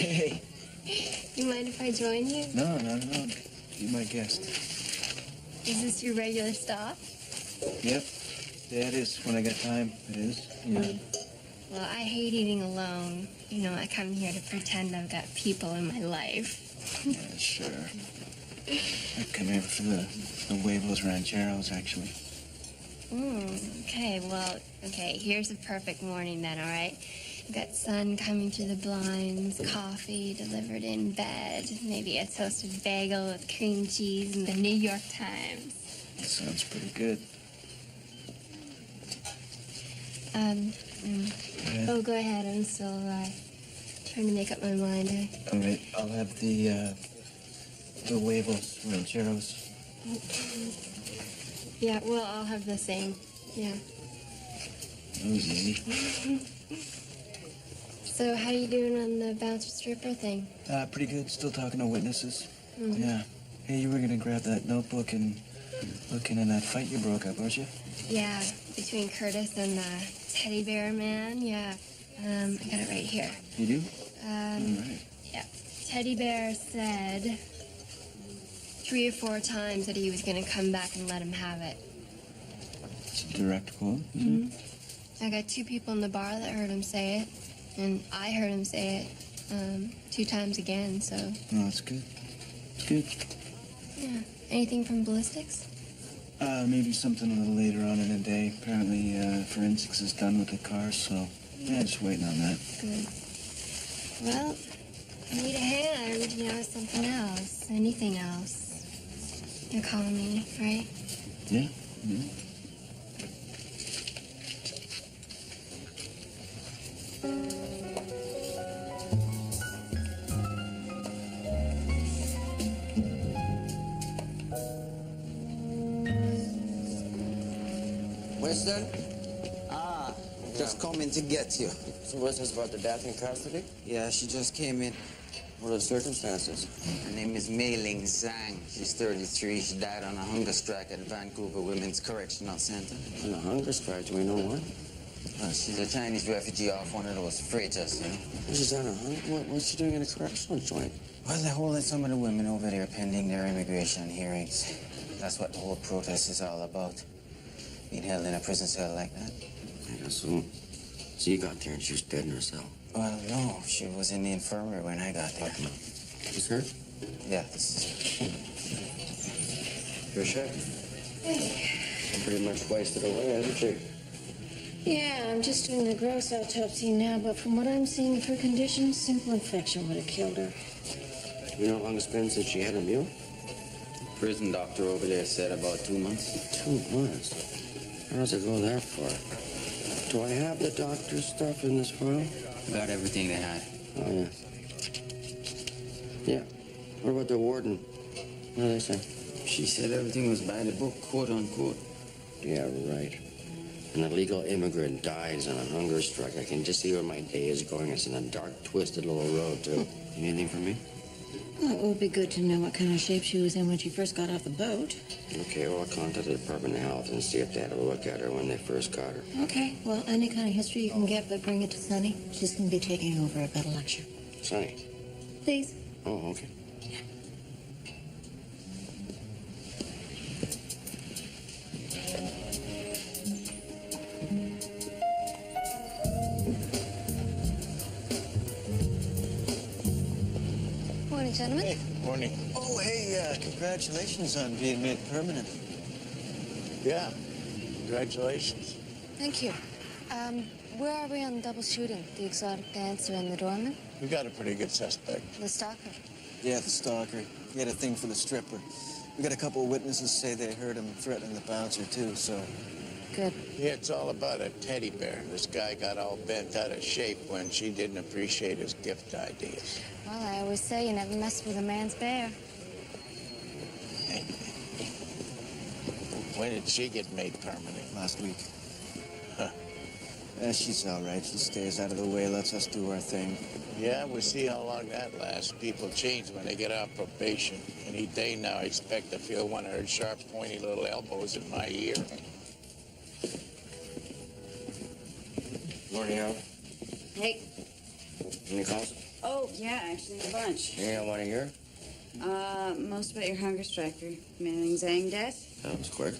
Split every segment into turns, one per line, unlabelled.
Hey.
You mind if I join you?
No. Be my guest.
Is this your regular stop?
Yep. Yeah, it is. When I got time, it is. Yeah.
Well, I hate eating alone. You know, I come here to pretend I've got people in my life.
Yeah, sure. I come here for the huevos rancheros, actually.
Okay, here's a perfect morning then, all right? We've got sun coming through the blinds, coffee delivered in bed, maybe a toasted bagel with cream cheese and the New York Times.
That sounds pretty good.
Oh, go ahead. I'm still trying to make up my mind.
All right, I'll have the huevos rancheros.
Yeah, well, I'll have the same. Yeah.
That was easy.
So, how you doing on the bouncer stripper thing?
Pretty good. Still talking to witnesses.
Mm-hmm.
Yeah. Hey, you were gonna grab that notebook and look into that fight you broke up, weren't you?
Yeah, between Curtis and the teddy bear man. Yeah. I got it right here.
You do?
All
right.
Yeah. Teddy bear said 3 or 4 times that he was gonna come back and let him have it.
It's a direct quote.
Mm-hmm. I got 2 people in the bar that heard him say it, and I heard him say it 2 times again, so...
No, that's good. It's good.
Yeah. Anything from ballistics?
Maybe something a little later on in the day. Apparently, forensics is done with the car, so... Yeah, just waiting on that.
Good. Well, I need a hand, you know, something else, anything else. You're calling me, right?
Yeah? Yeah.
Winston? Just coming to get you.
So what's this about the death in custody?
Yeah, she just came in.
What are the circumstances?
Her name is Mei Ling Zhang. She's 33. She died on a hunger strike at Vancouver Women's Correctional Center.
On a hunger strike, do we know what?
Well, she's a Chinese refugee off one of those freighters, you know.
She's on a hunger? What's she doing in a correctional joint?
Well, they're holding some of the women over there pending their immigration hearings. That's what the whole protest is all about. Being held in a prison cell like that.
I guess so. So you got there and she was dead in her cell?
Well, no. She was in the infirmary when I got there.
She's hurt?
Yeah, this is her.
You're sure? She pretty much wasted away, hasn't she?
Yeah, I'm just doing a gross autopsy now, but from what I'm seeing of her condition, simple infection would have killed her.
You know how long it's been since she had a meal?
Prison doctor over there said about 2 months.
2 months? How does it go that far? Do I have the doctor's stuff in this file?
Got everything they had.
Oh, yeah. Yeah. What about the warden? What did they say?
She said everything was by the book, quote unquote.
Yeah, right. An illegal immigrant dies on a hunger strike. I can just see where my day is going. It's in a dark, twisted little road, too. Anything for me?
Well, it would be good to know what kind of shape she was in when she first got off the boat.
Okay, well, I'll contact the Department of Health and see if they had a look at her when they first got her.
Okay, well, any kind of history you can get, but bring it to Sunny. She's going to be taking over a better lecture.
Sonny.
Please.
Oh, okay.
Morning, gentlemen.
Hey, morning. Oh, hey, congratulations on being made permanent.
Yeah, congratulations.
Thank you. Where are we on double shooting? The exotic dancer and the doorman?
We got a pretty good suspect.
The stalker?
Yeah, the stalker. He had a thing for the stripper. We got a couple of witnesses say they heard him threatening the bouncer, too, so...
Good.
Yeah, it's all about a teddy bear. This guy got all bent out of shape when she didn't appreciate his gift ideas.
Well, I always say you never mess with a man's bear.
When did she get made permanent?
Last week.
Huh.
Yeah, she's all right. She stays out of the way, lets us do our thing.
Yeah, we'll see how long that lasts. People change when they get off probation. Any day now, I expect to feel one of her sharp, pointy little elbows in my ear.
Morning, Al.
Hey.
Any calls?
Oh, yeah, actually, a bunch.
You don't want to hear?
Most about your hunger striker. Mailing Zhang death.
That was quick.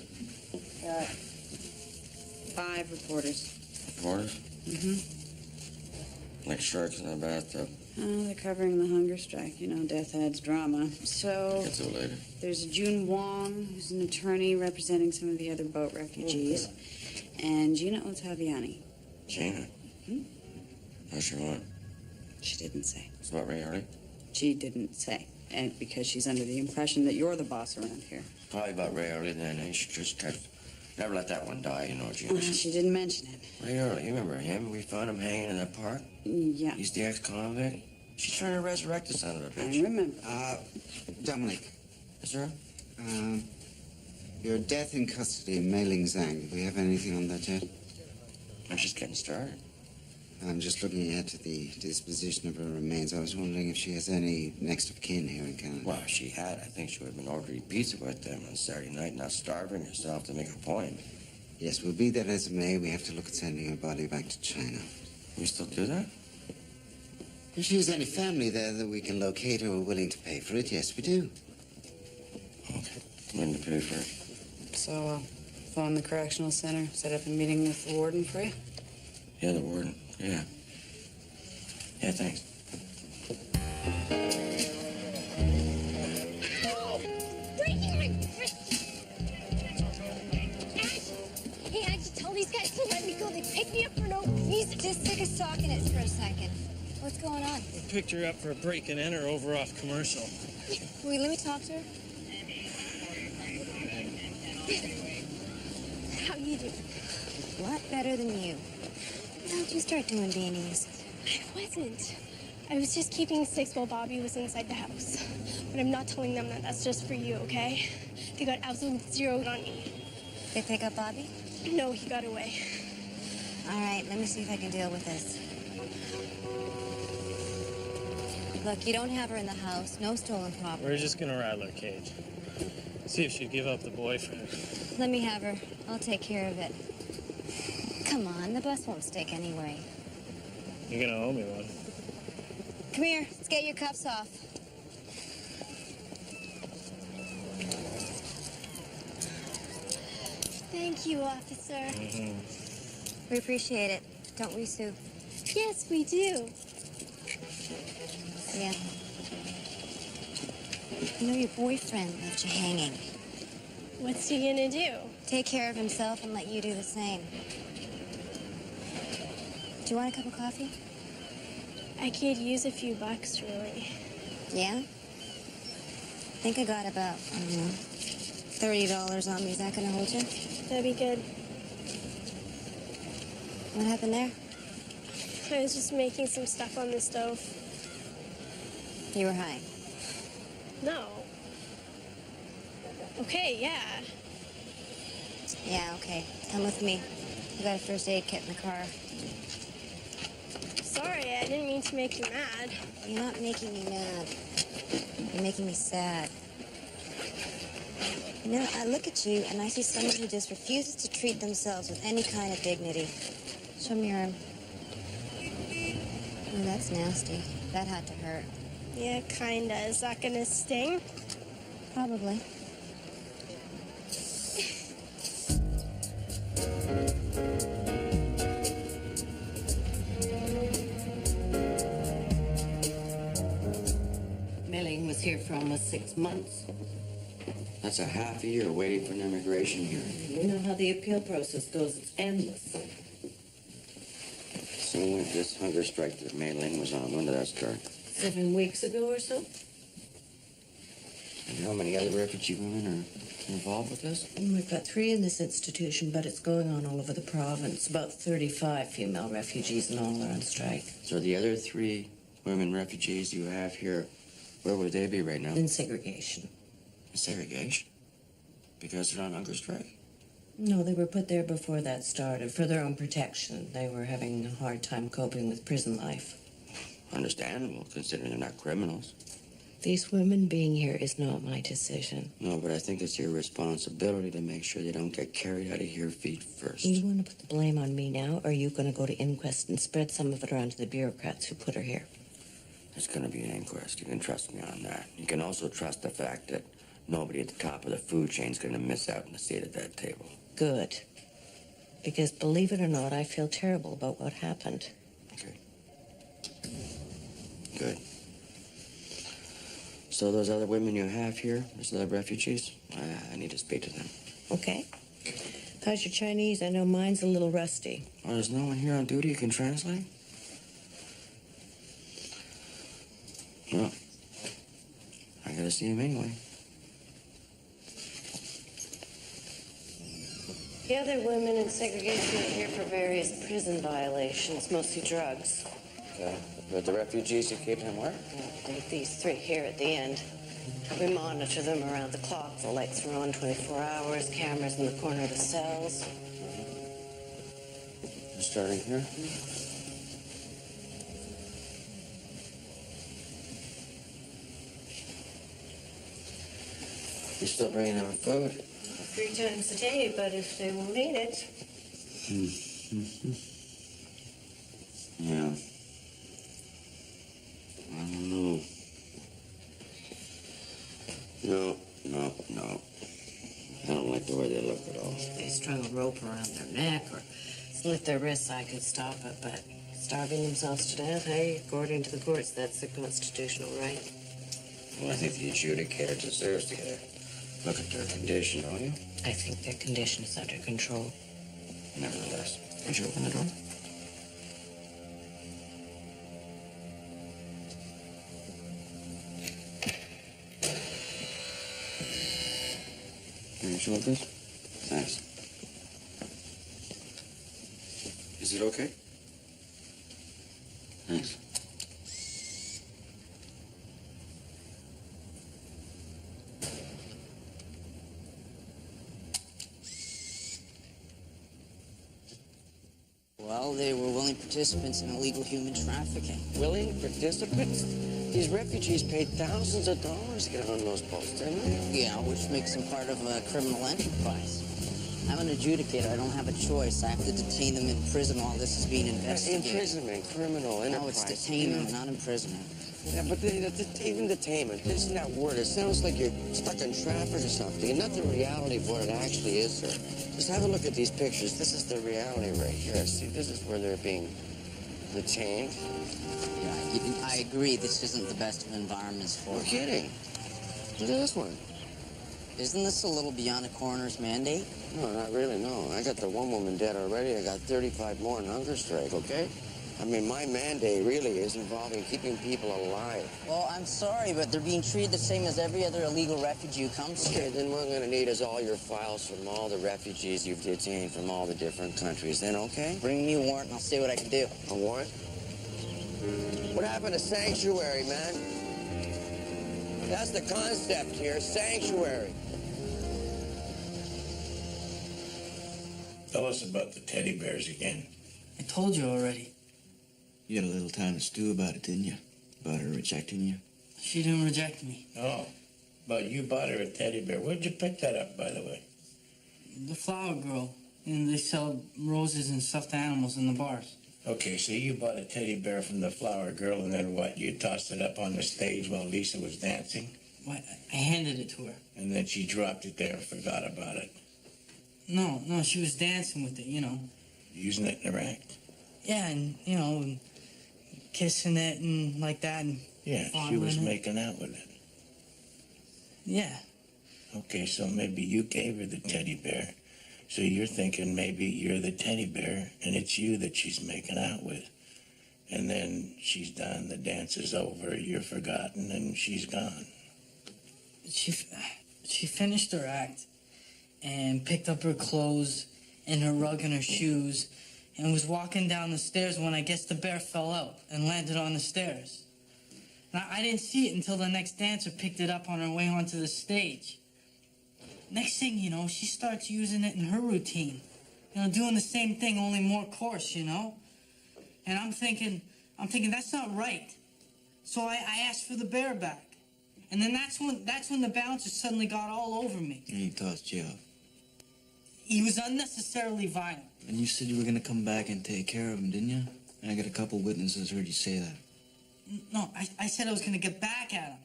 Got 5 reporters.
Reporters?
Mm-hmm.
Like sharks in a bathtub.
Oh, they're covering the hunger strike. You know, death adds drama. So,
Get to it later.
there's June Wong, who's an attorney representing some of the other boat refugees. And Gina Ottaviani.
Gina? How's she want?
She didn't say.
It's about Ray Harley?
She didn't say. And because she's under the impression that you're the boss around here.
Probably about Ray Harley then. Eh? She just never let that one die, you know, Gina.
She didn't mention it.
Ray Harley, you remember him? We found him hanging in that park?
Yeah.
He's the ex-convict. She's trying to resurrect the son of a bitch.
I remember.
Dominic,
Yes, sir?
your death in custody and mailing Zhang. Do we have anything on that yet?
I'm just getting started.
I'm just looking ahead to the disposition of her remains. I was wondering if she has any next of kin here in Canada.
Well, if she had, I think she would have been ordering pizza with them on Saturday night, not starving herself to make a point.
Yes, well, be that as it may, we have to look at sending her body back to China.
We still do that?
If she has any family there that we can locate who are willing to pay for it, yes, we do.
Okay. Willing to pay for it.
So, phone the correctional center, set up a meeting with the warden for you?
Yeah, the warden. Yeah. Yeah, thanks.
Hey, I just tell these guys to let me go. They pick me up for no reason.
Just stick a sock in it for a second. What's going on?
We picked her up for a break and enter over off Commercial.
Wait, let me talk to her.
How you do?
A lot better than you. How'd you start doing beanies?
I wasn't. I was just keeping 6 while Bobby was inside the house. But I'm not telling them that that's just for you, okay? They got absolutely zeroed on me.
They pick up Bobby?
No, he got away.
All right, let me see if I can deal with this. Look, you don't have her in the house. No stolen property.
We're just gonna rattle her cage. See if she'll give up the boyfriend.
Let me have her. I'll take care of it. Come on, the bus won't stick anyway.
You're gonna owe me one.
Come here, let's get your cuffs off.
Thank you, officer.
We appreciate it, don't we, Sue?
Yes, we do.
Yeah. You know, your boyfriend left you hanging.
What's he gonna do?
Take care of himself and let you do the same. Do you want a cup of coffee?
I could use a few bucks, really.
Yeah? I think I got about, I don't know, $30 on me. Is that gonna hold you?
That'd be good.
What happened there?
I was just making some stuff on the stove.
You were high.
No. Okay, yeah.
Yeah, okay. Come with me. We got a first aid kit in the car.
Sorry, I didn't mean to make you mad.
You're not making me mad. You're making me sad. You know, I look at you and I see someone who just refuses to treat themselves with any kind of dignity. Show me your arm. Oh, that's nasty. That had to hurt.
Yeah, kinda. Is that gonna sting?
Probably.
Milling was here for almost 6 months.
That's a half a year waiting for an immigration hearing.
You know how the appeal process goes. It's endless.
So when this hunger strike that Mei Ling was on, when did that start?
7 weeks ago or so.
And how many other refugee women are involved with this?
We've got 3 in this institution, but it's going on all over the province. About 35 female refugees and all are on strike.
So the other 3 women refugees you have here, where would they be right now?
In segregation.
Segregation? Because they're on hunger strike?
No, they were put there before that started, for their own protection. They were having a hard time coping with prison life.
Understandable, considering they're not criminals.
These women being here is not my decision.
No, but I think it's your responsibility to make sure they don't get carried out of here feet first.
You want to put the blame on me now, or are you going to go to inquest and spread some of it around to the bureaucrats who put her here?
It's gonna be an inquest. You can trust me on that. You can also trust the fact that nobody at the top of the food chain is gonna miss out on a seat at that table.
Good. Because believe it or not, I feel terrible about what happened.
Okay. Good. So those other women you have here, those other refugees, I need to speak to them.
Okay. How's your Chinese? I know mine's a little rusty.
Oh, there's no one here on duty who can translate? Well, I gotta see him anyway.
The other women in segregation are here for various prison violations, mostly drugs.
Okay. But the refugees you keep them where?
These three here at the end. We monitor them around the clock. The lights are on 24 hours, cameras in the corner of the cells.
They're starting here? You still bringing them food?
3 times a day, but if they won't eat it.
Yeah. I don't know. No. I don't like the way they look at all.
If they strung a rope around their neck or slit their wrists, I could stop it, but starving themselves to death, hey, according to the courts, that's the constitutional right.
Well, I think the adjudicator deserves to get a look at their condition, don't you?
I think their condition is under control.
Nevertheless, would you open the door? Are you sure of this? Thanks. Is it okay? Thanks.
Well, they were willing participants in illegal human trafficking.
Willing participants? These refugees paid thousands of dollars to get on those boats, didn't they?
Yeah, which makes them part of a criminal enterprise. I'm an adjudicator. I don't have a choice. I have to detain them in prison while this is being investigated.
Imprisonment, criminal enterprise.
No, it's detainment, not imprisonment.
Yeah, but even detainment, isn't that word? It sounds like you're stuck in traffic or something, and not the reality of what it actually is, sir. Just have a look at these pictures. This is the reality right here. See, this is where they're being detained.
Yeah, I agree. This isn't the best of environments for
No kidding. Look at this one.
Isn't this a little beyond a coroner's mandate?
No, not really, no. I got the one woman dead already. I got 35 more in hunger strike, okay? I mean, my mandate really is involving keeping people alive.
Well, I'm sorry, but they're being treated the same as every other illegal refugee who comes here.
Okay, then what I'm going to need is all your files from all the refugees you've detained from all the different countries. Then, okay?
Bring me a warrant and I'll see what I can do.
A warrant? What happened to sanctuary, man? That's the concept here, sanctuary.
Tell us about the teddy bears again.
I told you already. You had a little time to stew about it, didn't you? About her rejecting you?
She didn't reject me.
Oh, but you bought her a teddy bear. Where'd you pick that up, by the way?
The flower girl. And they sell roses and stuffed animals in the bars.
Okay, so you bought a teddy bear from the flower girl, and then what? You tossed it up on the stage while Lisa was dancing?
What? I handed it to her.
And then she dropped it there and forgot about it.
No, she was dancing with it, you know.
Using it in her act?
Yeah, and, you know, and kissing it and like that. And
yeah, she was making out with it.
Yeah.
Okay, so maybe you gave her the teddy bear. So you're thinking maybe you're the teddy bear and it's you that she's making out with. And then she's done, the dance is over, you're forgotten, and she's gone.
She finished her act and picked up her clothes and her rug and her shoes and was walking down the stairs when I guess the bear fell out and landed on the stairs. And I didn't see it until the next dancer picked it up on her way onto the stage. Next thing you know, she starts using it in her routine. You know, doing the same thing, only more coarse, you know? And I'm thinking, that's not right. So I asked for the bear back. And then that's when the bouncer suddenly got all over me.
And he tossed you off.
He was unnecessarily violent.
And you said you were going to come back and take care of him, didn't you? And I got a couple witnesses heard you say that.
No, I said I was gonna get back at him.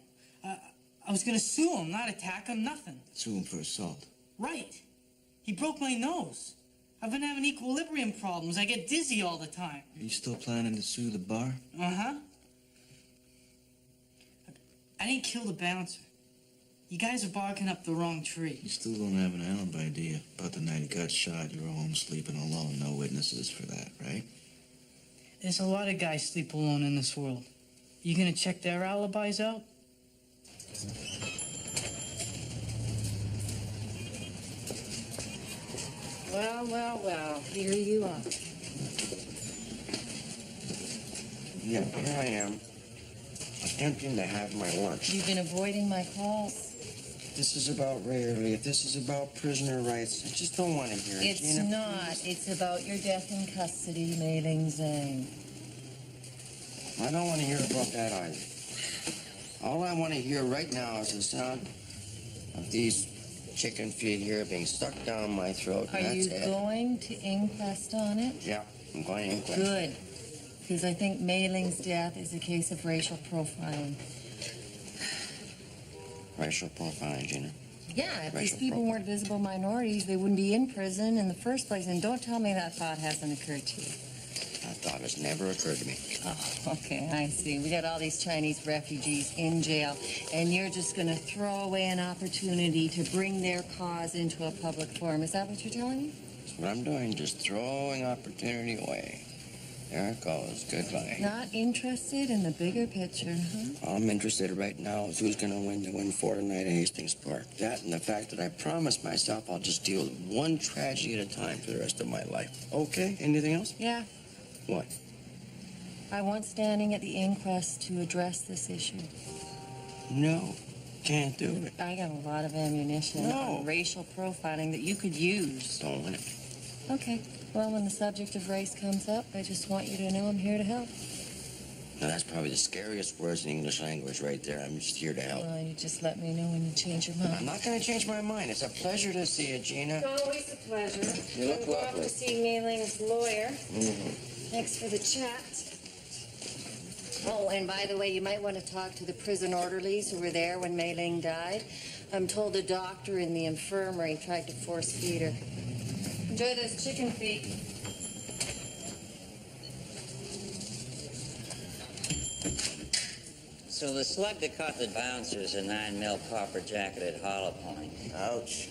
I was gonna sue him, not attack him, nothing.
Sue him for assault.
Right. He broke my nose. I've been having equilibrium problems. I get dizzy all the time.
Are you still planning to sue the bar?
Uh-huh. I didn't kill the bouncer. You guys are barking up the wrong tree.
You still don't have an alibi, do you? About the night he got shot, you were home sleeping alone. No witnesses for that, right?
There's a lot of guys sleep alone in this world. You gonna check their alibis out?
Well, here you are.
Yeah, here I am, attempting to have my lunch.
You've been avoiding my calls.
This is about Ray Early. This is about prisoner rights. I just don't want to hear it,
It's
Gina.
not. It's about your death in custody, Mei Ling Zhang.
I don't want to hear about that either. All I want to hear right now is the sound of these chicken feet here being stuck down my throat.
Are
and
you
that's it.
going to inquest on it?
Yeah, I'm going to inquest.
Good. Because I think Mei Ling's death is a case of racial profiling.
Racial profiling, Gina.
Yeah, if these
Racial
people
profiling.
weren't visible minorities, they wouldn't be in prison in the first place. And don't tell me that thought hasn't occurred to you.
That thought has never occurred to me.
Oh, okay, I see. We got all these Chinese refugees in jail, and you're just going to throw away an opportunity to bring their cause into a public forum. Is that what you're telling me?
That's what I'm doing, just throwing opportunity away. There it goes. Goodbye.
Not interested in the bigger picture, huh?
All I'm interested in right now is who's going to win the win for tonight at Hastings Park. That and the fact that I promised myself I'll just deal with one tragedy at a time for the rest of my life. Okay? Anything else?
Yeah.
What?
I want standing at the inquest to address this issue.
No. Can't do it.
I got a lot of ammunition on racial profiling that you could use.
Don't win it.
Okay. Well, when the subject of race comes up, I just want you to know I'm here to help.
Now, that's probably the scariest words in the English language right there. I'm just here to help.
Well, you just let me know when you change your mind.
I'm not going to change my mind. It's a pleasure to see you, Gina.
It's always a pleasure.
You look
We'll go off
lovely.
to see Mei Ling's lawyer.
Mm-hmm.
Thanks for the chat. Oh, and by the way, you might want to talk to the prison orderlies who were there when Mei Ling died. I'm told a doctor in the infirmary tried to force feed her. Enjoy those chicken feet.
So the slug that caught the bouncer's a 9mm copper jacketed hollow point.
Ouch.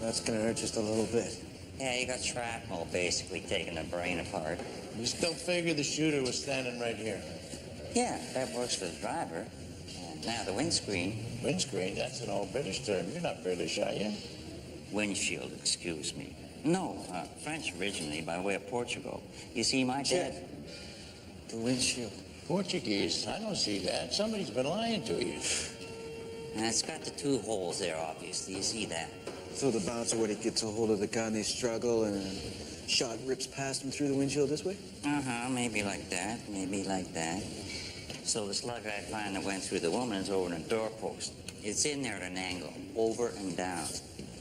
That's gonna hurt just a little bit.
Yeah, you got shrapnel basically taking the brain apart.
You still figure the shooter was standing right here?
Yeah, that works for the driver. And now the windscreen.
Windscreen? That's an old British term. You're not British, are you?
Windshield, excuse me. No, French originally by way of Portugal. You see, my dad...
The windshield.
Portuguese? I don't see that. Somebody's been lying to you.
And it's got the two holes there, obviously. You see that?
So the bouncer, when he gets a hold of the gun, they struggle and a shot rips past him through the windshield this way?
Uh-huh, maybe like that, maybe like that. So the slug I find that went through the woman's over in a doorpost. It's in there at an angle, over and down.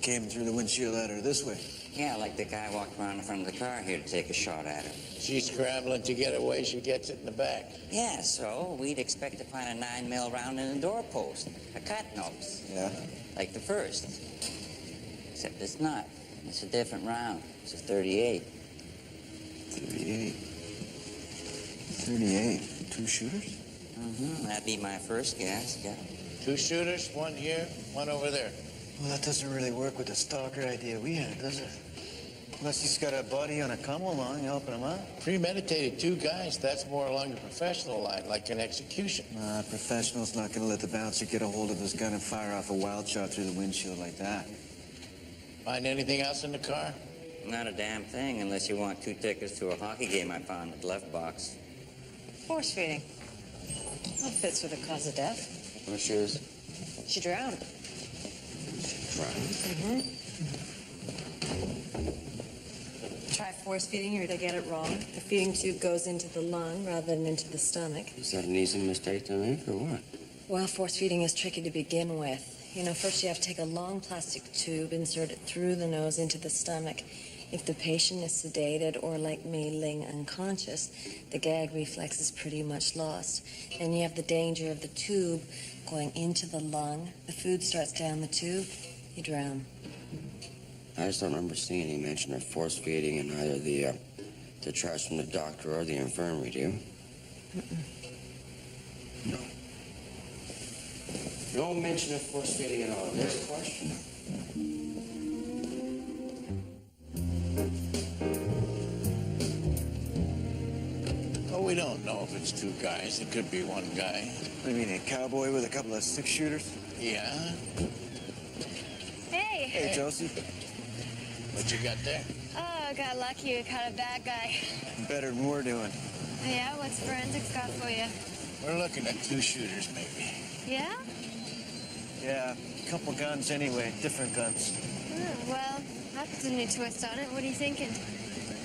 Came through the windshield at her this way.
Yeah, like the guy walked around in front of the car here to take a shot at her.
She's scrambling to get away. She gets it in the back.
Yeah, so we'd expect to find a 9mm round in the doorpost. A cut nose.
Yeah?
Like the first. Except it's not. It's a different round. It's a 38.
38. 38. Two shooters?
Mm-hmm. That'd be my first guess, yeah.
Two shooters, one here, one over there.
Well, that doesn't really work with the stalker idea we had, does it? Unless he's got a buddy on a come-along helping him out.
Premeditated two guys, that's more along the professional line, like an execution.
Nah, professional's not gonna let the bouncer get a hold of his gun and fire off a wild shot through the windshield like that.
Find anything else in the car?
Not a damn thing, unless you want 2 tickets to a hockey game I found in the left box.
Force feeding. That fits with the cause of death.
What she is?
She drowned.
Right.
Try force feeding her to get it wrong. The feeding tube goes into the lung rather than into the stomach.
Is that an easy mistake to make or what?
Well, force feeding is tricky to begin with. You know, first you have to take a long plastic tube, insert it through the nose into the stomach.
If the patient is sedated or, like Mei Ling, unconscious, the gag reflex is pretty much lost. And you have the danger of the tube going into the lung. The food starts down the tube, you drown.
I just don't remember seeing any mention of force feeding in either the charts from the doctor or the infirmary, do you? No. No mention of force feeding at all. There's a question.
Oh, we don't know if it's two guys. It could be one guy.
What do you mean, a cowboy with a couple of six-shooters?
Yeah?
Hey.
Hey, Josie.
What you got there?
Oh, got lucky. We caught a bad guy.
Better than we're doing.
Yeah, what's forensics got for you?
We're looking at two shooters, maybe.
Yeah?
Yeah, a couple guns anyway, different guns.
Oh, well, that's a new twist on it. What are you thinking?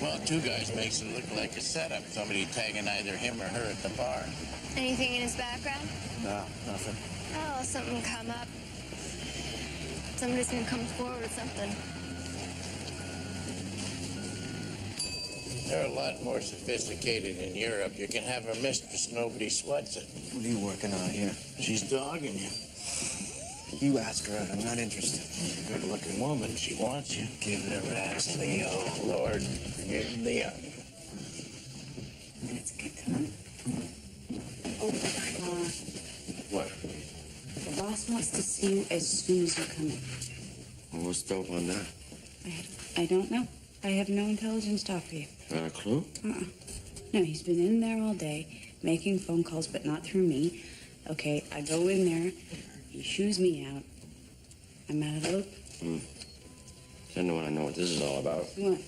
Well, two guys makes it look like a setup. Somebody tagging either him or her at the bar.
Anything in his background?
No, nothing.
Oh, something come up. Somebody's gonna come forward with something.
They're a lot more sophisticated in Europe. You can have a mistress, nobody sweats it.
What are you working on here?
She's dogging you.
You ask her out. I'm not interested.
Good-looking woman. She wants you. Give the rats Leo. Lord, forgive the young.
That's good, huh? Oh,
What?
the boss wants to see you as soon as you come in.
Well, what's dope on that?
I don't know. I have no intelligence to offer you.
Got a clue?
No, he's been in there all day, making phone calls, but not through me. Okay, I go in there, he shoos me out. I'm out of the loop.
Then want to know what this is all about.
What?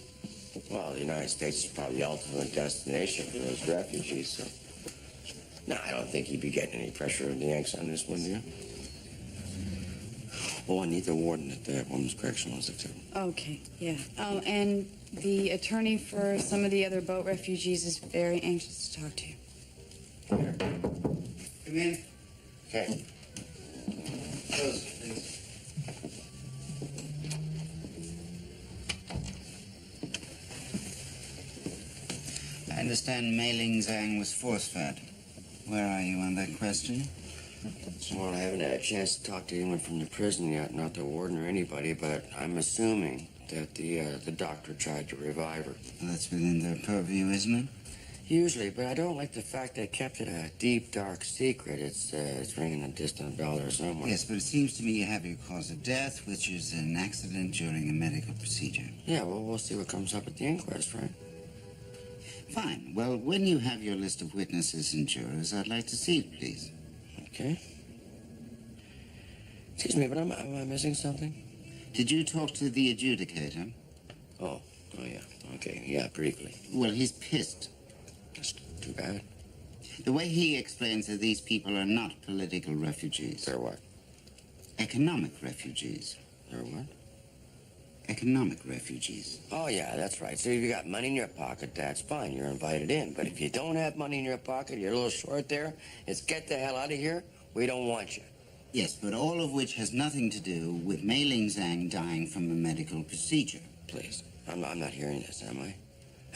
Well, the United States is probably the ultimate destination for those refugees, so... No, I don't think you'd be getting any pressure of the Yanks on this one, do you? Oh, I need the warden at the Women's Correctional Institute.
Okay, yeah. Oh, and the attorney for some of the other boat refugees is very anxious to talk to you.
Come in.
Okay.
Close, please. I understand Mei Ling Zhang was force-fed. Where are you on that question?
Well, I haven't had a chance to talk to anyone from the prison yet, not the warden or anybody, but I'm assuming that the doctor tried to revive her.
Well, that's within their purview, isn't it?
Usually, but I don't like the fact they kept it a deep, dark secret. It's ringing a distant bell there somewhere.
Yes, but it seems to me you have your cause of death, which is an accident during a medical procedure.
Yeah, well, we'll see what comes up at the inquest, right?
Fine. Well, when you have your list of witnesses and jurors, I'd like to see it, please.
Okay. Excuse me, but am I missing something?
Did you talk to the adjudicator?
Oh, yeah. Okay, yeah, briefly.
Well, he's pissed.
That's too bad.
The way he explains that these people are not political refugees.
They're what?
Economic refugees.
They're what?
Economic refugees.
Oh, yeah, that's right. So if you got money in your pocket, that's fine. You're invited in. But if you don't have money in your pocket, you're a little short there, it's get the hell out of here. We don't want you.
Yes, but all of which has nothing to do with Mei Ling Zhang dying from a medical procedure.
Please, I'm not hearing this, am I?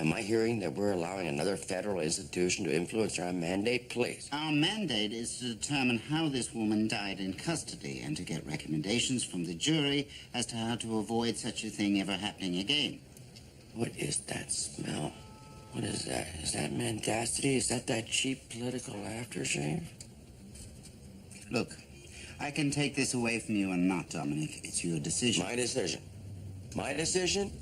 Am I hearing that we're allowing another federal institution to influence our mandate? Please.
Our mandate is to determine how this woman died in custody and to get recommendations from the jury as to how to avoid such a thing ever happening again.
What is that smell? What is that? Is that mendacity? Is that cheap political aftershave?
Look, I can take this away from you or not, Dominic. It's your decision.
My decision. My decision?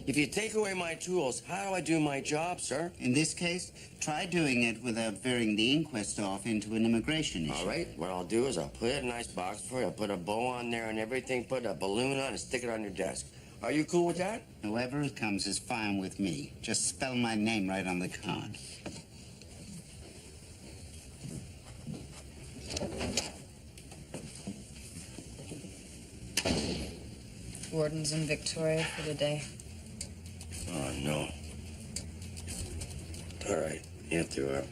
If you take away my tools, how do I do my job, sir?
In this case, try doing it without veering the inquest off into an immigration issue.
All right, what I'll do is I'll put it in a nice box for you. I'll put a bow on there and everything, put a balloon on and stick it on your desk. Are you cool with that?
However it comes is fine with me. Just spell my name right on the card.
Warden's in Victoria for the day.
Oh, no. All right, you have to,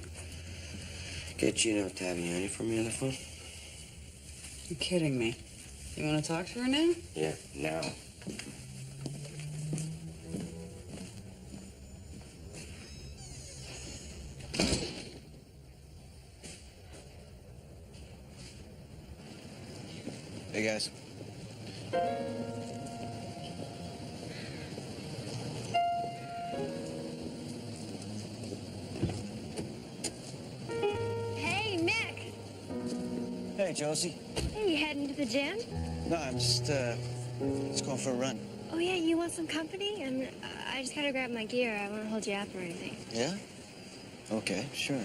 get Gina Taviani for me on the phone?
You're kidding me. You want to talk to her now?
Yeah, now.
Hey, guys.
Hey, Mick.
Hey, Josie.
Hey, you heading to the gym?
No, I'm just going for a run.
Oh, yeah, you want some company? I just gotta grab my gear. I won't hold you up or anything.
Yeah? Okay, sure.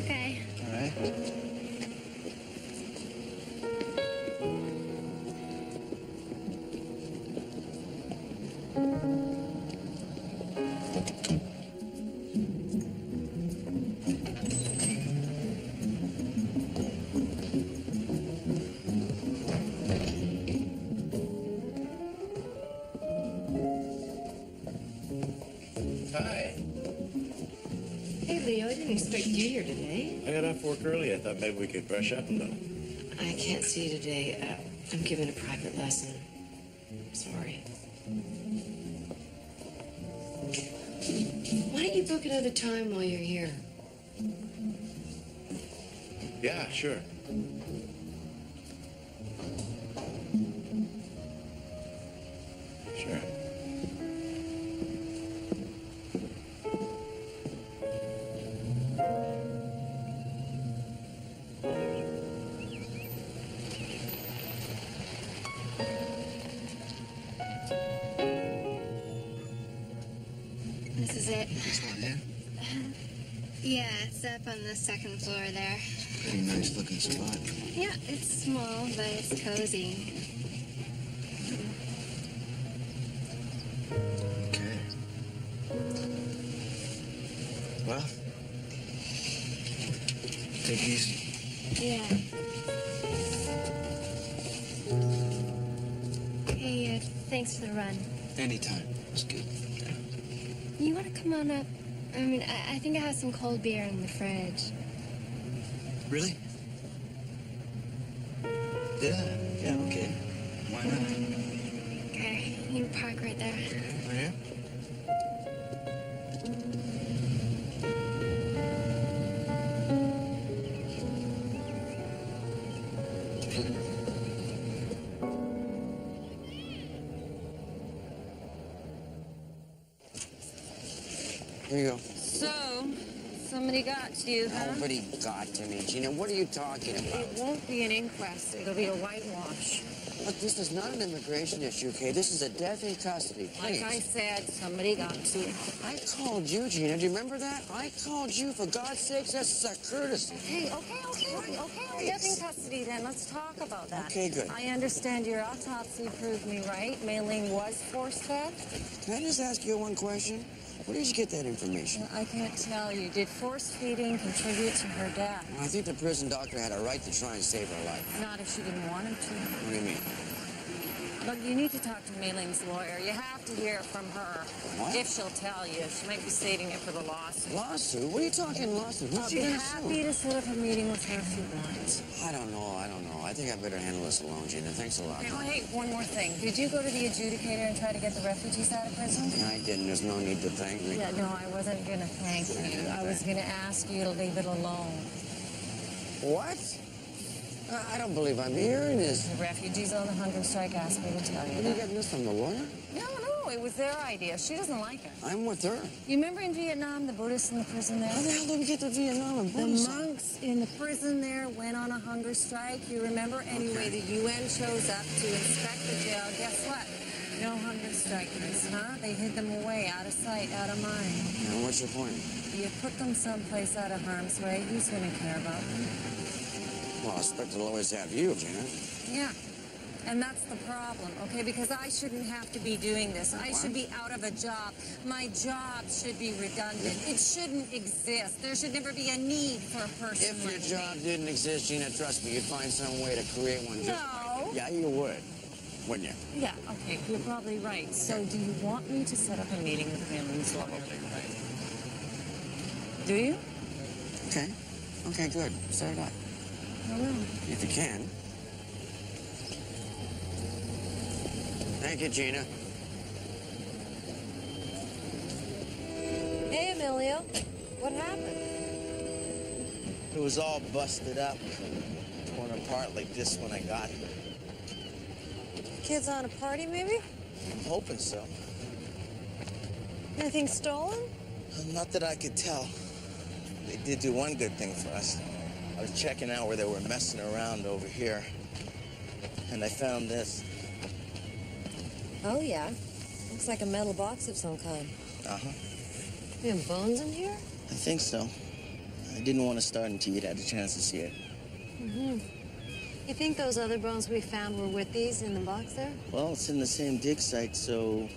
Okay.
All right.
Hi.
Hey, Leo, I didn't expect you here today.
I got off work early. I thought maybe we could brush up a little.
I can't see you today. I'm giving a private lesson. Sorry. Why don't you book another time while you're here?
Yeah, sure. Sure.
This is it.
This one here?
Yeah, it's up on the second floor there.
Pretty nice looking spot.
Yeah, it's small, but it's cozy.
Okay. Well, take it easy.
Yeah. Hey, thanks for the run.
Anytime. It's good.
You want to come on up? I mean, I think I have some cold beer in the fridge.
Really? Yeah, okay. Why not?
Okay, you can park right there.
Right here?
Here you go.
So, somebody got to you, huh?
Nobody got to me, Gina. What are you talking about?
It won't be an inquest. It'll be a whitewash.
Look, this is not an immigration issue, okay? This is a death in custody. Please.
Like I said, somebody got to you.
I called you, Gina. Do you remember that? I called you. For God's sakes, that's a courtesy.
Hey, okay, death in custody then. Let's talk about that.
Okay, good.
I understand your autopsy proved me right. Mei-Ling was force-fed.
Can I just ask you one question? Where did you get that information?
I can't tell you. Did force feeding contribute to her death?
Well, I think the prison doctor had a right to try and save her life.
Not if she didn't want him to.
What do you mean?
Look, you need to talk to Mei-Ling's lawyer. You have to hear it from her.
What?
If she'll tell you. She might be saving it for the lawsuit.
Lawsuit? What are you talking lawsuit?
I'll
Who's
be
she gonna
happy
sue?
to set up a meeting with her if you want.
I don't know. I think I better handle this alone, Gina. Thanks a lot.
Hey, one more thing. Did you go to the adjudicator and try to get the refugees out of prison?
I didn't. There's no need to thank me.
Yeah, no, I wasn't going to thank you. I was going to ask you to leave it alone.
What? I don't believe I'm hearing this.
The refugees on the hunger strike asked me to tell you
Are you
that.
getting this from the lawyer?
No, it was their idea. She doesn't like it.
I'm with her.
You remember in Vietnam, the Buddhists in the prison there?
How the hell did we get to Vietnam and
The
Buddhists?
monks in the prison there went on a hunger strike. You remember? Anyway, the UN shows up to inspect the jail. Guess what? No hunger strikers, huh? They hid them away, out of sight, out of mind.
Now, what's your point?
You put them someplace out of harm's way. Who's going to care about them?
Well, I expect the lawyers to have you, Gina.
Yeah. And that's the problem, okay? Because I shouldn't have to be doing this. I should be out of a job. My job should be redundant. It shouldn't exist. There should never be a need for a person
If your
like
job
me.
didn't exist, Gina, trust me, you'd find some way to create one just
No.
Yeah, you would. Wouldn't you?
Yeah, okay, you're probably right. So do you want me to set up a meeting with Mei-Ling's lawyer? Do you?
Okay. Okay, good. Set it up.
I will.
If you can. Thank you, Gina.
Hey, Emilio. What happened?
It was all busted up, torn apart like this when I got here.
kids on a party, maybe?
I'm hoping so.
Anything stolen?
Not that I could tell. They did do one good thing for us. I was checking out where they were messing around over here, and I found this.
Oh, yeah. Looks like a metal box of some kind.
Uh-huh.
We have bones in here?
I think so. I didn't want to start until you'd had a chance to see it.
Mm-hmm. You think those other bones we found were with these in the box there?
Well, it's in the same dig site, so...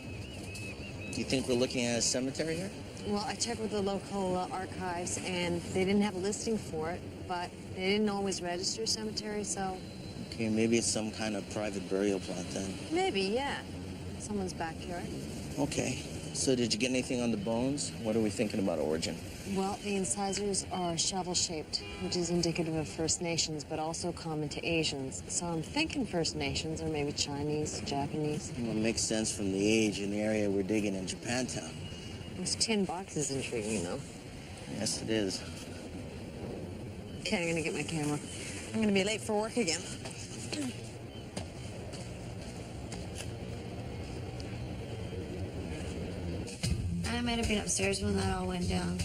You think we're looking at a cemetery here?
Well, I checked with the local archives, and they didn't have a listing for it, but they didn't always register cemetery, so...
Okay, maybe it's some kind of private burial plot then.
Maybe, yeah. Someone's backyard.
Okay. So did you get anything on the bones? What are we thinking about origin?
Well, the incisors are shovel-shaped, which is indicative of First Nations, but also common to Asians. So I'm thinking First Nations, or maybe Chinese, Japanese.
Well, it makes sense from the age and the area we're digging in Japantown.
Those tin boxes intriguing, though.
Yes, it is.
Okay, I'm gonna get my camera. I'm gonna be late for work again.
I might have been upstairs when that all went down.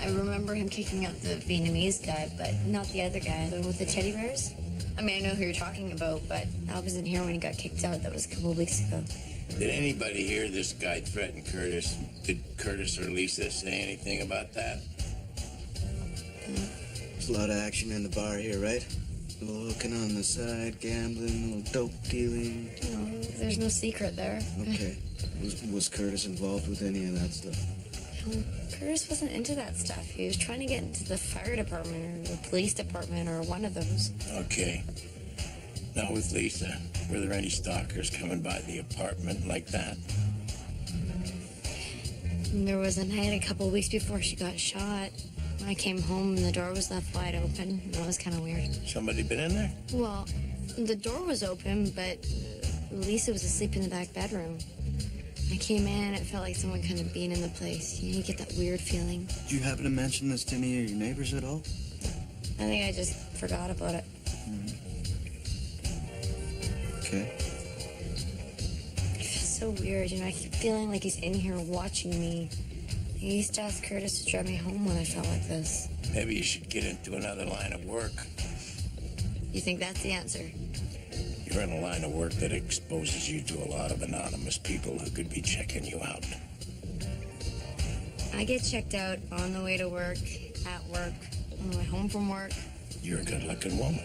I remember him kicking out the Vietnamese guy, but not the other guy, the one with the teddy bears. I mean, I know who you're talking about, but I wasn't here when he got kicked out. That was a couple of weeks ago.
Did anybody hear this guy threaten Curtis? Did Curtis or Lisa say anything about that?
There's a lot of action in the bar here, right? A little hooking on the side, gambling, a little dope dealing.
No, there's no secret there.
Okay. Was Curtis involved with any of that stuff?
Curtis wasn't into that stuff. He was trying to get into the fire department or the police department or one of those.
Okay. Now with Lisa, were there any stalkers coming by the apartment like that?
And there was a night a couple of weeks before she got shot. I came home and the door was left wide open. That was kind of weird.
Somebody been in there?
Well, the door was open, but Lisa was asleep in the back bedroom. I came in, it felt like someone kind of being in the place. You get that weird feeling.
Did you happen to mention this to any of your neighbors at all?
I think I just forgot about it.
Okay.
It feels so weird, I keep feeling like he's in here watching me. I used to ask Curtis to drive me home when I felt like this.
Maybe you should get into another line of work.
You think that's the answer?
You're in a line of work that exposes you to a lot of anonymous people who could be checking you out.
I get checked out on the way to work, at work, on the way home from work.
You're a good-looking woman.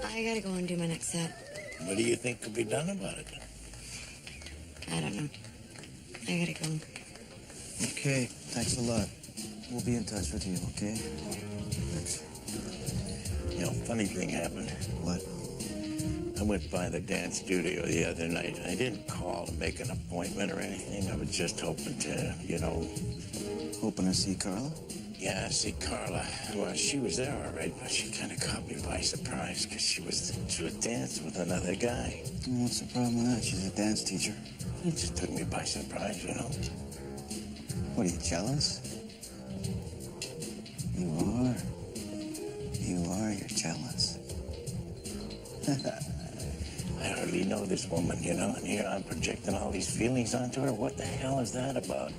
I gotta go and do my next set.
What do you think could be done about it?
I don't know. I gotta go.
Okay, thanks a lot. We'll be in touch with you, okay? Thanks.
You know, funny thing happened.
What?
I went by the dance studio the other night. I didn't call to make an appointment or anything. I was just hoping to,
Hoping to see Carla?
Yeah, see Carla. Well, she was there all right, but she kind of caught me by surprise because she was dancing with another guy.
What's the problem with that? She's a dance teacher.
It just took me by surprise,
What, are you jealous? You are. You're jealous.
I hardly know this woman, and here I'm projecting all these feelings onto her. What the hell is that about?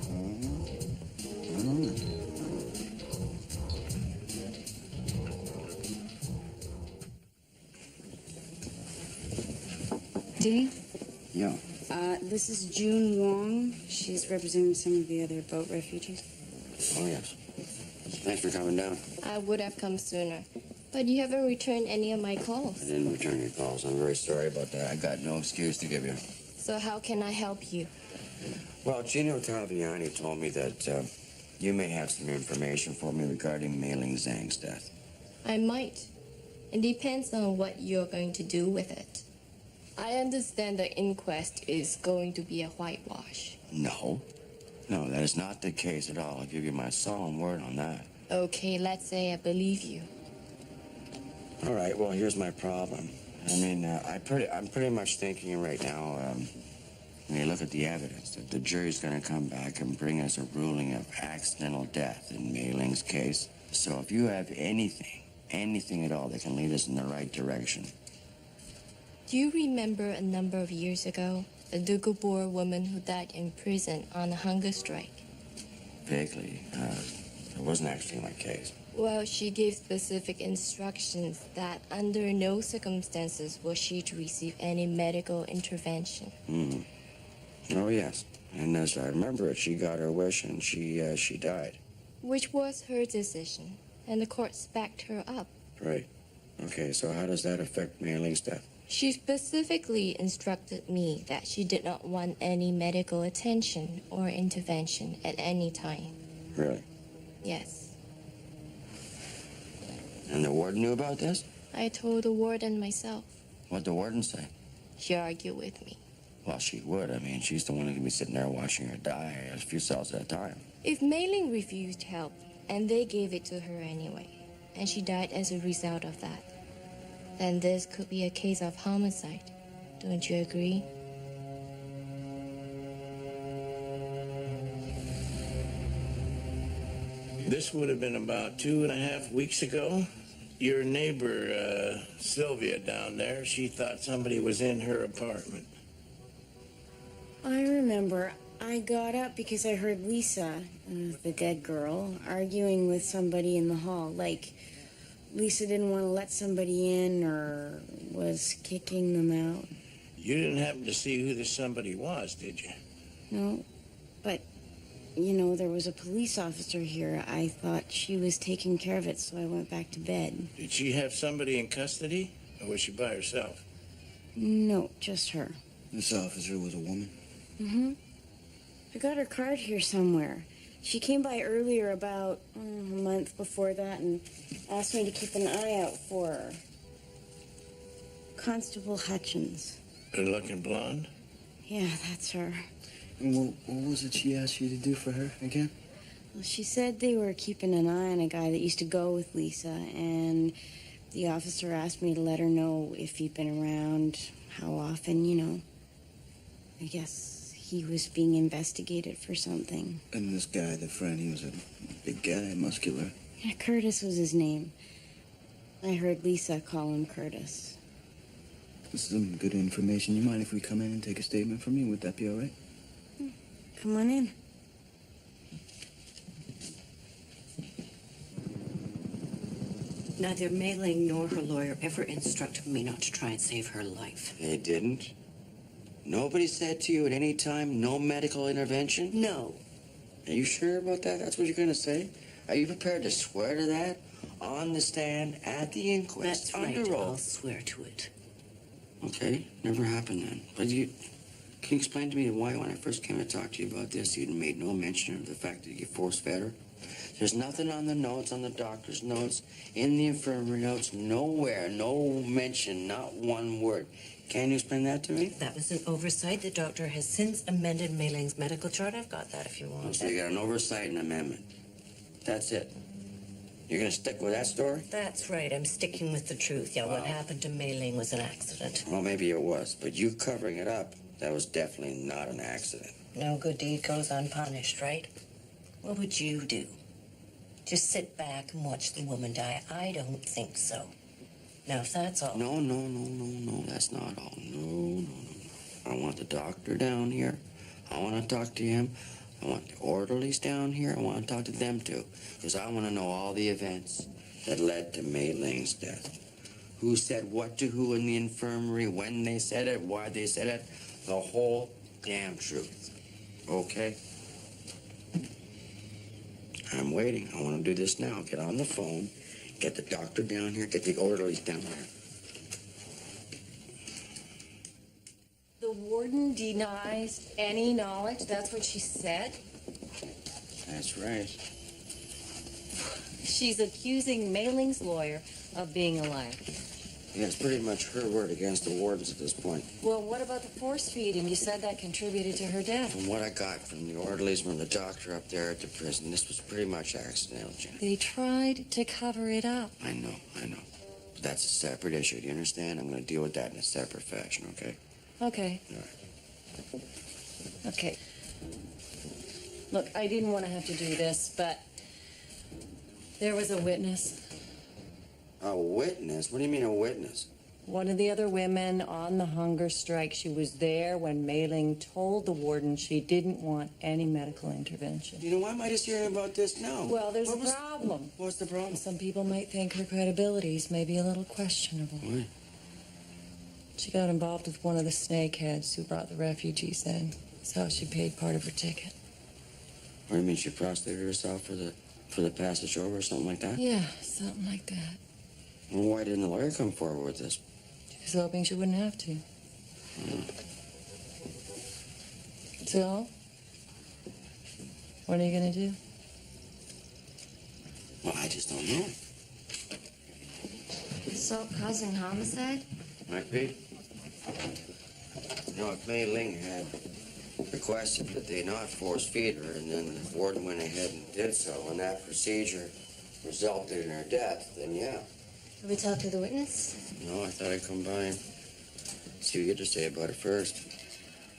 Dee?
Yeah.
This is June Wong. She's representing some of the other boat refugees.
Oh, yes. Thanks for coming down.
I would have come sooner, but you haven't returned any of my
I
calls.
didn't return your calls. I'm very sorry about that. I got no excuse to give you.
So how can I help you?
Well, Gino Taviani told me that you may have some information for me regarding Mei Ling Zhang's death.
I might. It depends on what you're going to do with it. I understand the inquest is going to be a whitewash.
No. No, that is not the case at all. I'll give you my solemn word on that.
Okay, let's say I believe you.
All right, well, here's my problem. I mean, I'm pretty much thinking right now, when you look at the evidence, that the jury's going to come back and bring us a ruling of accidental death in Mei Ling's case. So if you have anything at all that can lead us in the right direction,
Do you remember a number of years ago, the Dugabor woman who died in prison on a hunger strike?
Vaguely. It wasn't actually my case.
Well, she gave specific instructions that under no circumstances was she to receive any medical intervention.
Oh, yes. And as I remember it, she got her wish and she died.
Which was her decision, and the courts backed her up.
Right. Okay, so how does that affect Mei Ling's death?
She specifically instructed me that she did not want any medical attention or intervention at any time.
Really?
Yes.
And the warden knew about this?
I told the warden myself.
What'd the warden say?
She argued with me.
Well, she would. I mean, she's the one who could be sitting there watching her die a few cells at a time.
If Mei Ling refused help, and they gave it to her anyway, and she died as a result of that, then this could be a case of homicide. Don't you agree?
This would have been about 2.5 weeks ago. Your neighbor, Sylvia, down there, she thought somebody was in her apartment.
I remember. I got up because I heard Lisa, the dead girl, arguing with somebody in the hall. Like, Lisa didn't want to let somebody in or was kicking them out.
You didn't happen to see who this somebody was, did you?
No, but, you know, there was a police officer here. I thought she was taking care of it, so I went back to bed.
Did she have somebody in custody, or was she by herself?
No, just her.
This officer was a woman?
Mm-hmm. I got her card here somewhere. She came by earlier, about a month before that, and asked me to keep an eye out for her. Constable Hutchins.
Good-looking blonde?
Yeah, that's her.
And what was it she asked you to do for her again?
Well, she said they were keeping an eye on a guy that used to go with Lisa, and the officer asked me to let her know if he'd been around, how often, you know. I guess he was being investigated for something.
And this guy, the friend, he was a big guy, muscular.
Yeah, Curtis was his name. I heard Lisa call him Curtis.
This is some good information. You mind if we come in and take a statement from you? Would that be all right?
Come on in.
Neither Mei Ling nor her lawyer ever instructed me not to try and save her life.
They didn't? Nobody said to you at any time, no medical intervention?
No.
Are you sure about that? That's what you're going to say? Are you prepared to swear to that on the stand at the inquest?
That's right.
Under oath?
I'll swear to it.
Okay, never happened then. But can you explain to me why when I first came to talk to you about this, you made no mention of the fact that you force-fed her? There's nothing on the notes, on the doctor's notes, in the infirmary notes, nowhere, no mention, not one word. Can you explain that to me?
That was an oversight. The doctor has since amended Mei Ling's medical chart. I've got that if you want.
So you got an oversight and amendment. That's it. You're going to stick with that story?
That's right. I'm sticking with the truth. Yeah, what happened to Mei Ling was an accident.
Well, maybe it was, but you covering it up, that was definitely not an accident.
No good deed goes unpunished, right? What would you do? Just sit back and watch the woman die? I don't think so. Now, if that's all...
No, that's not all. No. I want the doctor down here. I want to talk to him. I want the orderlies down here. I want to talk to them, too. Because I want to know all the events that led to Mei Ling's death. Who said what to who in the infirmary, when they said it, why they said it. The whole damn truth. Okay? I'm waiting. I want to do this now. Get on the phone. Get the doctor down here. Get the orderlies down here.
The warden denies any knowledge. That's what she said.
That's right.
She's accusing Mei Ling's lawyer of being a liar.
Yeah, it's pretty much her word against the warden's at this point.
Well, what about the force feeding? You said that contributed to her death.
From what I got from the orderlies, from the doctor up there at the prison, this was pretty much accidental, Jenny.
They tried to cover it up.
I know. But that's a separate issue. Do you understand? I'm going to deal with that in a separate fashion, okay?
Okay.
All right.
Okay. Look, I didn't want to have to do this, but there was a witness.
A witness? What do you mean a witness?
One of the other women on the hunger strike, she was there when Mei Ling told the warden she didn't want any medical intervention.
You know, why am I just hearing about this now?
Well, there's a problem.
What's the problem?
Some people might think her credibility is maybe a little questionable.
Why?
She got involved with one of the snakeheads who brought the refugees in. That's how she paid part of her ticket.
What do you mean, she prostituted herself for the passage over or something like that?
Yeah, something like that.
Well, why didn't the lawyer come forward with this?
She was hoping she wouldn't have to. So, what are you gonna do?
Well, I just don't know.
Assault causing homicide?
Might be. You know, if Mei Ling had requested that they not force feed her, and then the warden went ahead and did so, and that procedure resulted in her death, then yeah.
Have we talked to the witness?
No, I thought I'd come by and see what you had to say about it first.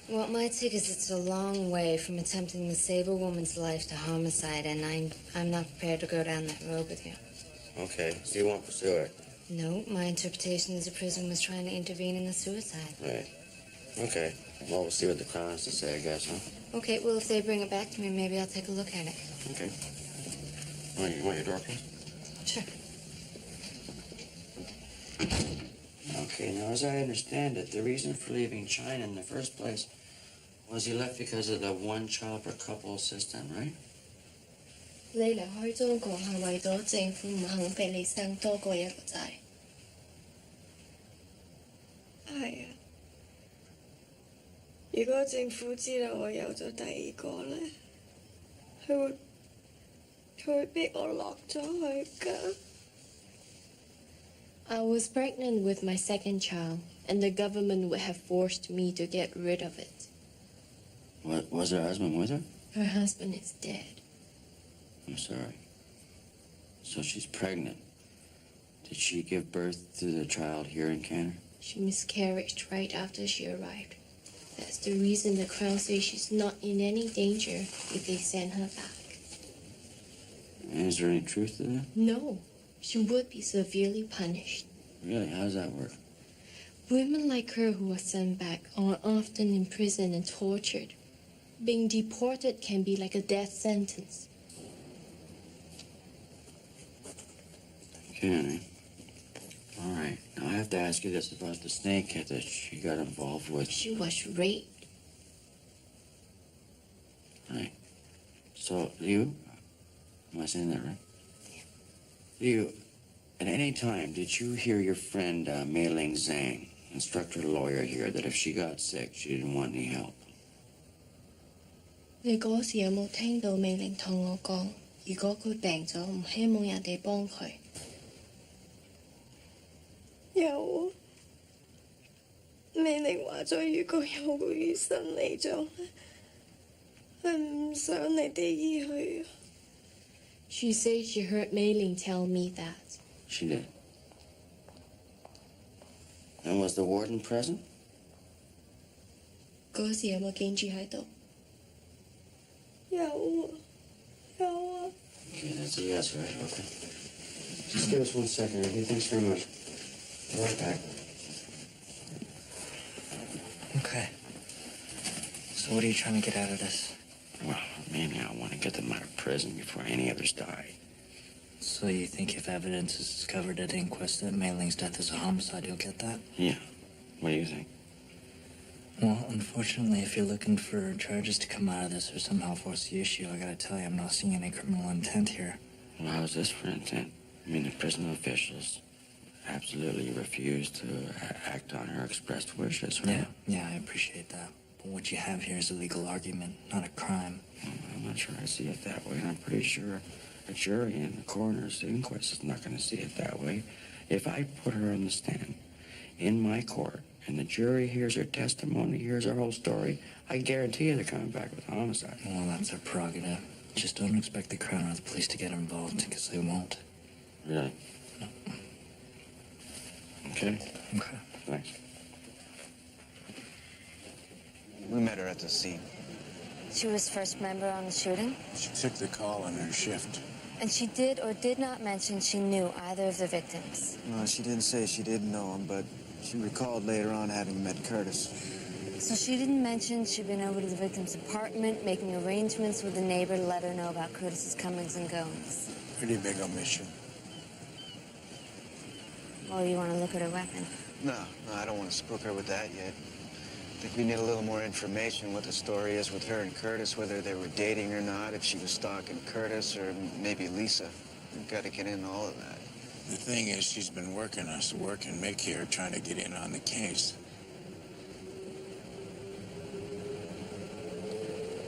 Well, my take is it's a long way from attempting to save a woman's life to homicide, and I'm not prepared to go down that road with you.
Okay, so you won't pursue it?
No, my interpretation is the prison was trying to intervene in the suicide.
Right. Okay. Well, we'll see what the Crown has to say, I guess, huh?
Okay, well, if they bring it back to me, maybe I'll take a look at it.
Okay. You want your door closed?
Sure.
Okay, now, as I understand it, the reason for leaving China in the first place was he left because of the one-child-per-couple system, right?
你離開中國係為咗政府唔肯俾你生多過一個仔。
係啊，如果政府知道我有咗第二個咧，佢會逼我落咗去㗎。
I was pregnant with my second child, and the government would have forced me to get rid of it.
What, was her husband with her?
Her husband is dead.
I'm sorry. So she's pregnant. Did she give birth to the child here in Canada?
She miscarried right after she arrived. That's the reason the Crown says she's not in any danger if they send her back.
Is there any truth to that?
No, she would be severely punished.
Really? How does that work?
Women like her who are sent back are often imprisoned and tortured. Being deported can be like a death sentence.
Okay. All right. Now I have to ask you this about the snakehead that she got involved with.
She was raped.
Right. So you, am I saying that right? Yeah. You, at any time, did you hear your friend Mei Ling Zhang, instructor lawyer here, that if she got sick, she didn't want any help?
你嗰時有冇聽到美玲同我講，如果佢病咗，唔希望人哋幫佢？
有啊，美玲話咗，如果有個醫生嚟咗咧，係唔想你哋醫佢啊。
She said she heard Mei Ling tell me that.
She did. And was the warden present?
嗰時有冇警署喺度？
有啊，有啊。
Okay, that's a yes, right? Okay. Just give us 1 second, okay? Thanks very much. Be right back.
Okay. So what are you trying to get out of this?
Well, maybe I want to get them out of prison before any others die.
So you think if evidence is discovered at inquest that Mei Ling's death is a homicide, you'll get that?
Yeah. What do you think?
Well, unfortunately, if you're looking for charges to come out of this or somehow force the issue, I gotta tell you, I'm not seeing any criminal intent here.
Well, how's this for intent? I mean, the prison officials absolutely refused to act on her expressed wishes, right?
Yeah, I appreciate that. But what you have here is a legal argument, not a crime.
I'm not sure I see it that way, and I'm pretty sure a jury and the coroner's inquest is not going to see it that way. If I put her on the stand in my court, and the jury hears her testimony, hears her whole story, I guarantee you they're coming back with homicide.
Well, that's their prerogative. Just don't expect the Crown or the police to get involved, because they won't.
Really?
No.
Okay.
Okay.
Thanks.
We met her at the scene.
She was first member on the shooting?
She took the call on her shift.
And she did or did not mention she knew either of the victims?
No, she didn't say she didn't know him, but She recalled later on having met Curtis.
So she didn't mention she'd been over to the victim's apartment, making arrangements with the neighbor to let her know about Curtis's comings and goings.
Pretty big omission.
Oh, you want to look at her weapon?
No, I don't want to spook her with that yet. I think we need a little more information, what the story is with her and Curtis, whether they were dating or not, if she was stalking Curtis or maybe Lisa. We've got to get into all of that.
The thing is, she's been working us work and Mick here trying to get in on the case.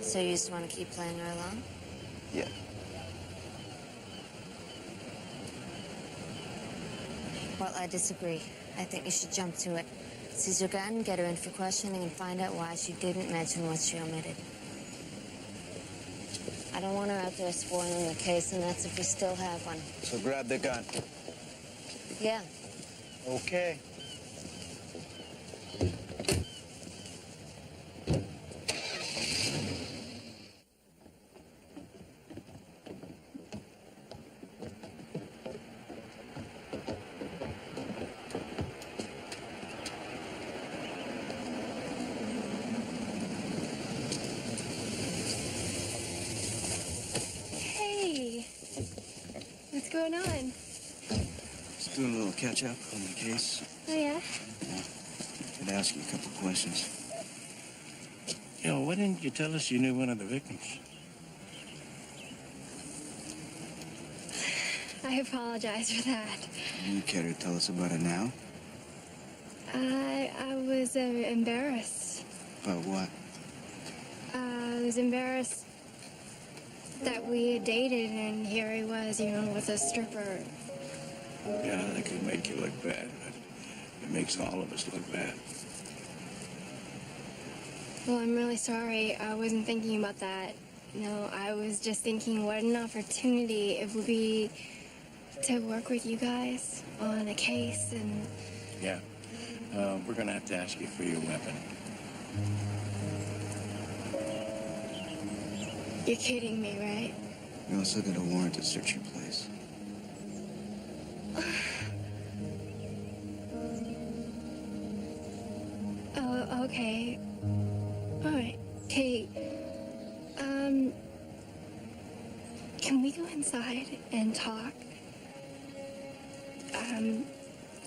So you just want to keep playing her along?
Yeah.
Well, I disagree. I think you should jump to it. Seize her gun, get her in for questioning, and find out why she didn't mention what she omitted. I don't want her out there spoiling the case, and that's if we still have one.
So grab the gun.
Yeah.
Okay.
Hey, what's going on?
Just doing a little catch-up on the case.
Oh, yeah?
I'd ask you a couple questions.
Yo, why didn't you tell us you knew one of the victims?
I apologize for that.
You care to tell us about it now?
I was embarrassed.
About what?
I was embarrassed that we had dated, and here he was, with a stripper.
Yeah, that could make you look bad, but it makes all of us look bad.
Well, I'm really sorry. I wasn't thinking about that. No, I was just thinking what an opportunity it would be to work with you guys on a case, and...
Yeah. We're gonna have to ask you for your weapon.
You're kidding me, right?
We also got a warrant to search your place.
Oh, okay. All right. Hey, can we go inside and talk?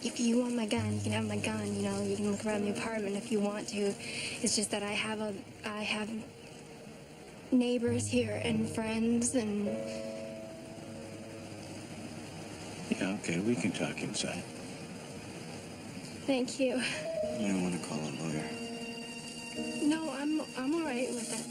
If you want my gun, you can have my gun, you can look around the apartment if you want to. It's just that I have neighbors here and friends and...
Yeah, okay, we can talk inside.
Thank you.
You don't want to call a lawyer.
No, I'm all right with it.